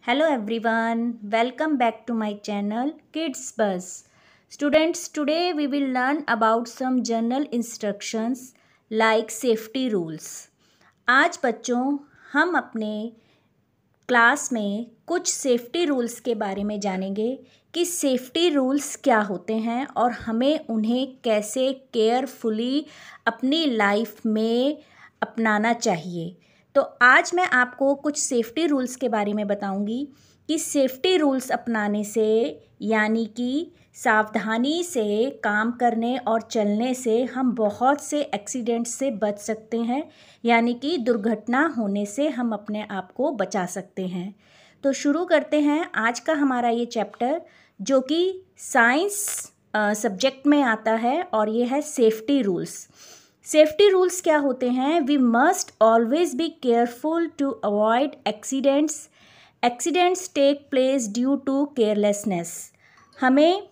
Hello everyone, welcome back to my channel Kids Buzz. Students, today we will learn about some general instructions like safety rules. आज बच्चों हम अपने class में कुछ safety rules के बारे में जानेंगे कि सेफ्टी रूल्स क्या होते हैं और हमें उन्हें कैसे केयरफुली अपनी लाइफ में अपनाना चाहिए। तो आज मैं आपको कुछ सेफ्टी रूल्स के बारे में बताऊंगी कि सेफ्टी रूल्स अपनाने से यानी कि सावधानी से काम करने और चलने से हम बहुत से एक्सीडेंट से बच सकते हैं, यानी कि दुर्घटना होने से हम अपने आप को बचा सकते हैं। तो शुरू करते हैं आज का हमारा ये चैप्टर जो कि साइंस सब्जेक्ट में आता है और ये है सेफ्टी रूल्स। सेफ्टी रूल्स क्या होते हैं? We must always be careful to avoid accidents. Accidents take place due to carelessness. हमें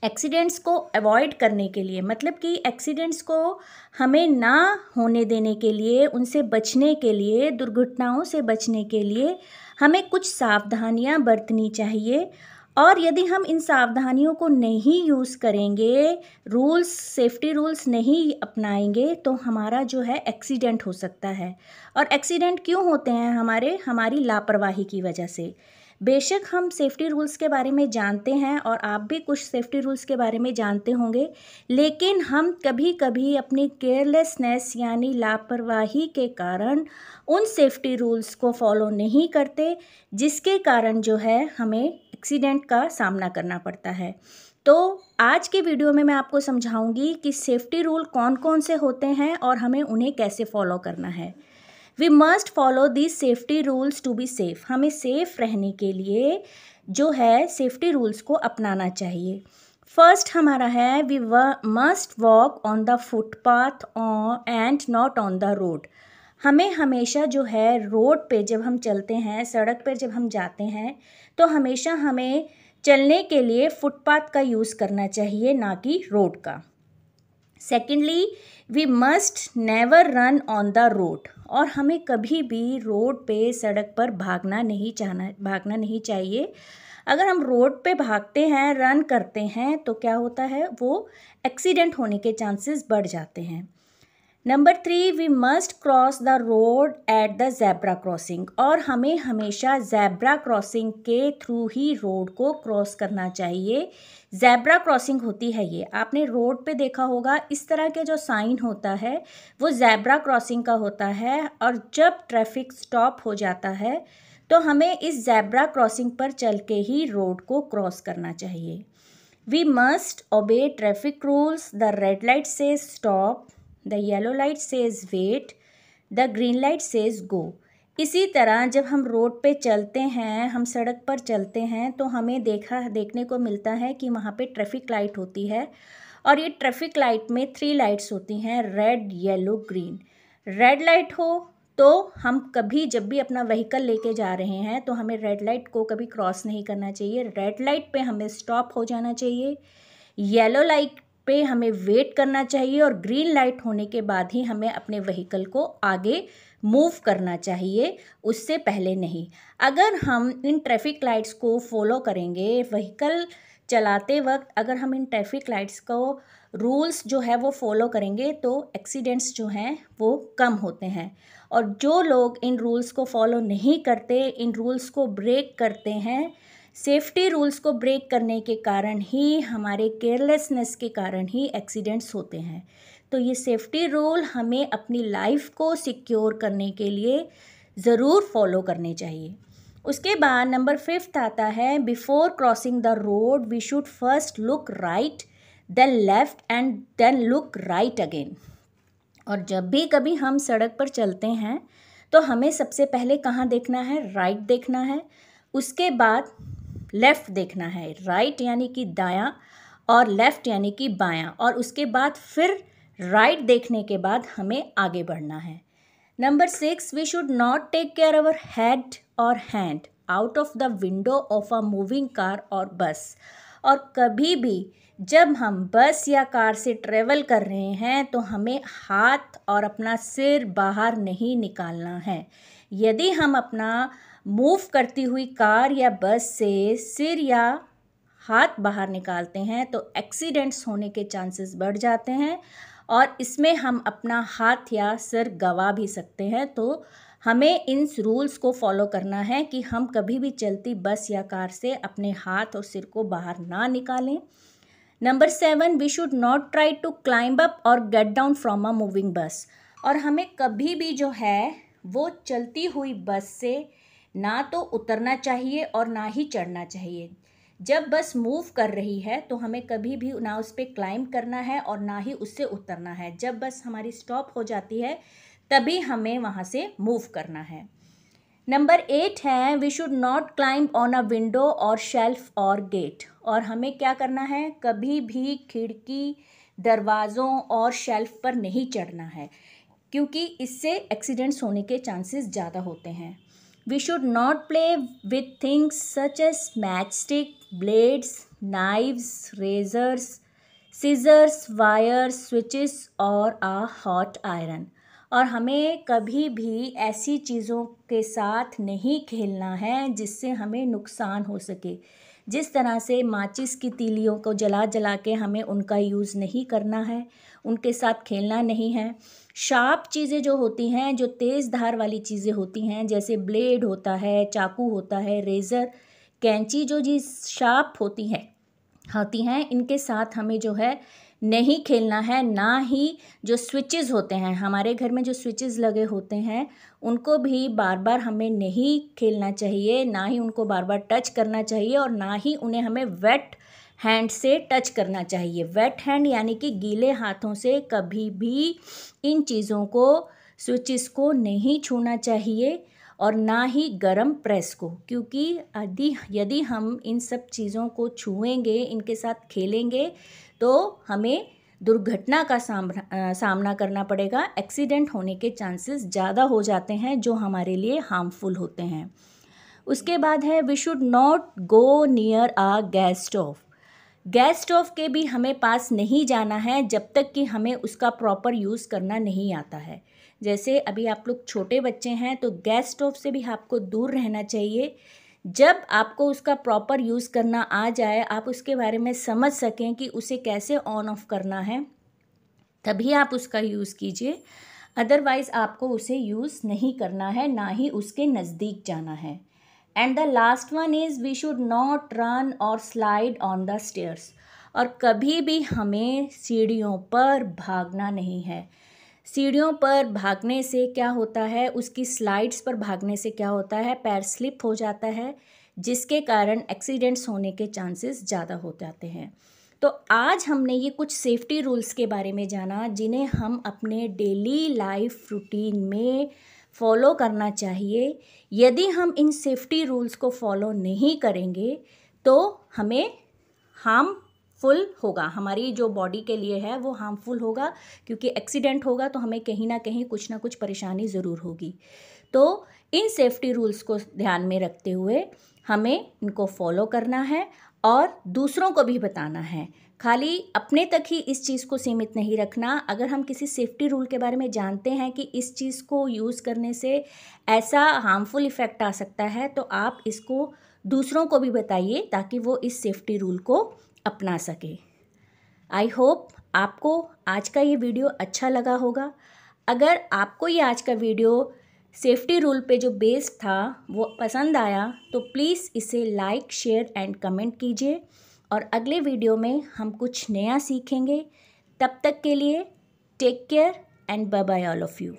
एक्सीडेंट्स को अवॉइड करने के लिए, मतलब कि एक्सीडेंट्स को हमें ना होने देने के लिए, उनसे बचने के लिए, दुर्घटनाओं से बचने के लिए हमें कुछ सावधानियां बरतनी चाहिए। और यदि हम इन सावधानियों को नहीं यूज़ करेंगे, रूल्स, सेफ्टी रूल्स नहीं अपनाएंगे, तो हमारा जो है एक्सीडेंट हो सकता है। और एक्सीडेंट क्यों होते हैं? हमारी लापरवाही की वजह से। बेशक हम सेफ्टी रूल्स के बारे में जानते हैं और आप भी कुछ सेफ्टी रूल्स के बारे में जानते होंगे, लेकिन हम कभी कभी अपनी केयरलेसनेस यानी लापरवाही के कारण उन सेफ्टी रूल्स को फॉलो नहीं करते, जिसके कारण जो है हमें एक्सीडेंट का सामना करना पड़ता है। तो आज के वीडियो में मैं आपको समझाऊंगी कि सेफ्टी रूल कौन कौन से होते हैं और हमें उन्हें कैसे फॉलो करना है। We must follow these safety rules to be safe. हमें सेफ रहने के लिए जो है सेफ्टी रूल्स को अपनाना चाहिए। फर्स्ट हमारा है we must walk on the footpath and not on the road. हमें हमेशा जो है रोड पे जब हम चलते हैं, सड़क पर जब हम जाते हैं, तो हमेशा हमें चलने के लिए फुटपाथ का यूज़ करना चाहिए, ना कि रोड का। Secondly we must never run on the road. और हमें कभी भी रोड पे, सड़क पर भागना नहीं चाहिए। अगर हम रोड पे भागते हैं, रन करते हैं, तो क्या होता है, वो एक्सीडेंट होने के चांसेस बढ़ जाते हैं। Number 3, we must cross the road at the zebra crossing. और हमें हमेशा ज़ेब्रा क्रॉसिंग के थ्रू ही रोड को क्रॉस करना चाहिए। ज़ेब्रा क्रॉसिंग होती है ये, आपने रोड पे देखा होगा, इस तरह के जो साइन होता है वो ज़ेब्रा क्रॉसिंग का होता है। और जब ट्रैफिक स्टॉप हो जाता है तो हमें इस ज़ेब्रा क्रॉसिंग पर चल के ही रोड को क्रॉस करना चाहिए। We must obey traffic rules. The red light says stop, the yellow light says wait, the green light says go. इसी तरह जब हम रोड पे चलते हैं, हम सड़क पर चलते हैं, तो हमें देखने को मिलता है कि वहाँ पे ट्रैफिक लाइट होती है। और ये ट्रैफिक लाइट में 3 लाइट्स होती हैं, red, yellow, green. Red light हो तो हम कभी, जब भी अपना व्हीकल लेके जा रहे हैं, तो हमें रेड लाइट को कभी क्रॉस नहीं करना चाहिए। रेड लाइट पे हमें स्टॉप हो जाना चाहिए। येलो लाइट पे हमें वेट करना चाहिए और ग्रीन लाइट होने के बाद ही हमें अपने व्हीकल को आगे मूव करना चाहिए, उससे पहले नहीं। अगर हम इन ट्रैफिक लाइट्स को फॉलो करेंगे, व्हीकल चलाते वक्त अगर हम इन ट्रैफिक लाइट्स को रूल्स जो है वो फॉलो करेंगे, तो एक्सीडेंट्स जो हैं वो कम होते हैं। और जो लोग इन रूल्स को फॉलो नहीं करते, इन रूल्स को ब्रेक करते हैं, सेफ्टी रूल्स को ब्रेक करने के कारण ही, हमारे केयरलेसनेस के कारण ही एक्सीडेंट्स होते हैं। तो ये सेफ्टी रूल हमें अपनी लाइफ को सिक्योर करने के लिए ज़रूर फॉलो करने चाहिए। उसके बाद नंबर 5 आता है, before crossing the road we should first look right, then left and then look right again. और जब भी कभी हम सड़क पर चलते हैं तो हमें सबसे पहले कहाँ देखना है? राइट देखना है, उसके बाद लेफ़्ट देखना है। राइट यानी कि दायां और लेफ़्ट यानी कि बायां, और उसके बाद फिर राइट देखने के बाद हमें आगे बढ़ना है। Number 6, we should not take care our head और hand out of the window of a moving car और बस। और कभी भी जब हम बस या कार से ट्रेवल कर रहे हैं तो हमें हाथ और अपना सिर बाहर नहीं निकालना है। यदि हम अपना मूव करती हुई कार या बस से सिर या हाथ बाहर निकालते हैं तो एक्सीडेंट्स होने के चांसेस बढ़ जाते हैं और इसमें हम अपना हाथ या सिर गंवा भी सकते हैं। तो हमें इन रूल्स को फॉलो करना है कि हम कभी भी चलती बस या कार से अपने हाथ और सिर को बाहर ना निकालें। Number 7, we should not try to climb up और get down from a moving bus. और हमें कभी भी जो है वो चलती हुई बस से ना तो उतरना चाहिए और ना ही चढ़ना चाहिए। जब बस मूव कर रही है तो हमें कभी भी ना उस पर क्लाइंब करना है और ना ही उससे उतरना है। जब बस हमारी स्टॉप हो जाती है तभी हमें वहाँ से मूव करना है। नंबर 8 है, we should not climb on a window or shelf or gate. और हमें क्या करना है, कभी भी खिड़की, दरवाज़ों और शेल्फ पर नहीं चढ़ना है क्योंकि इससे एक्सीडेंट्स होने के चांसेस ज़्यादा होते हैं। We should not play with things such as match stick, blades, knives, razors, scissors, wires, switches or a hot iron. और हमें कभी भी ऐसी चीज़ों के साथ नहीं खेलना है जिससे हमें नुकसान हो सके। जिस तरह से माचिस की तीलियों को जला जला के हमें उनका यूज़ नहीं करना है, उनके साथ खेलना नहीं है। शार्प चीज़ें जो होती हैं, जो तेज़ धार वाली चीज़ें होती हैं, जैसे ब्लेड होता है, चाकू होता है, रेज़र, कैंची, जो चीज़ शार्प होती हैं इनके साथ हमें जो है नहीं खेलना है। ना ही जो स्विचेस होते हैं, हमारे घर में जो स्विचेस लगे होते हैं उनको भी बार बार हमें नहीं खेलना चाहिए, ना ही उनको बार बार टच करना चाहिए और ना ही उन्हें हमें वेट हैंड से टच करना चाहिए। वेट हैंड यानी कि गीले हाथों से कभी भी इन चीज़ों को, स्विचेस को नहीं छूना चाहिए और ना ही गरम प्रेस को, क्योंकि यदि हम इन सब चीज़ों को छुएंगे, इनके साथ खेलेंगे तो हमें दुर्घटना का सामना करना पड़ेगा। एक्सीडेंट होने के चांसेस ज़्यादा हो जाते हैं जो हमारे लिए हार्मफुल होते हैं। उसके बाद है, we should not go near a gas stove. Gas stove के भी हमें पास नहीं जाना है जब तक कि हमें उसका प्रॉपर यूज़ करना नहीं आता है। जैसे अभी आप लोग छोटे बच्चे हैं तो गैस स्टोव से भी आपको दूर रहना चाहिए। जब आपको उसका प्रॉपर यूज़ करना आ जाए, आप उसके बारे में समझ सकें कि उसे कैसे ऑन ऑफ करना है, तभी आप उसका यूज़ कीजिए। अदरवाइज़ आपको उसे यूज़ नहीं करना है, ना ही उसके नज़दीक जाना है। And the last one is, we should not run or slide on the stairs. और कभी भी हमें सीढ़ियों पर भागना नहीं है। सीढ़ियों पर भागने से क्या होता है, उसकी स्लाइड्स पर भागने से क्या होता है, पैर स्लिप हो जाता है जिसके कारण एक्सीडेंट्स होने के चांसेस ज़्यादा हो जाते हैं। तो आज हमने ये कुछ सेफ्टी रूल्स के बारे में जाना जिन्हें हम अपने डेली लाइफ रूटीन में फॉलो करना चाहिए। यदि हम इन सेफ्टी रूल्स को फॉलो नहीं करेंगे तो हमें हार्मफुल होगा, हमारी जो बॉडी के लिए है वो हार्मफुल होगा, क्योंकि एक्सीडेंट होगा तो हमें कहीं ना कहीं कुछ ना कुछ परेशानी ज़रूर होगी। तो इन सेफ्टी रूल्स को ध्यान में रखते हुए हमें इनको फॉलो करना है और दूसरों को भी बताना है। खाली अपने तक ही इस चीज़ को सीमित नहीं रखना। अगर हम किसी सेफ्टी रूल के बारे में जानते हैं कि इस चीज़ को यूज़ करने से ऐसा हार्मफुल इफ़ेक्ट आ सकता है तो आप इसको दूसरों को भी बताइए ताकि वो इस सेफ्टी रूल को अपना सके। आई होप आपको आज का ये वीडियो अच्छा लगा होगा। अगर आपको ये आज का वीडियो सेफ्टी रूल पे जो बेस्ड था वो पसंद आया तो प्लीज़ इसे लाइक, शेयर एंड कमेंट कीजिए और अगले वीडियो में हम कुछ नया सीखेंगे। तब तक के लिए take care and bye bye all of you.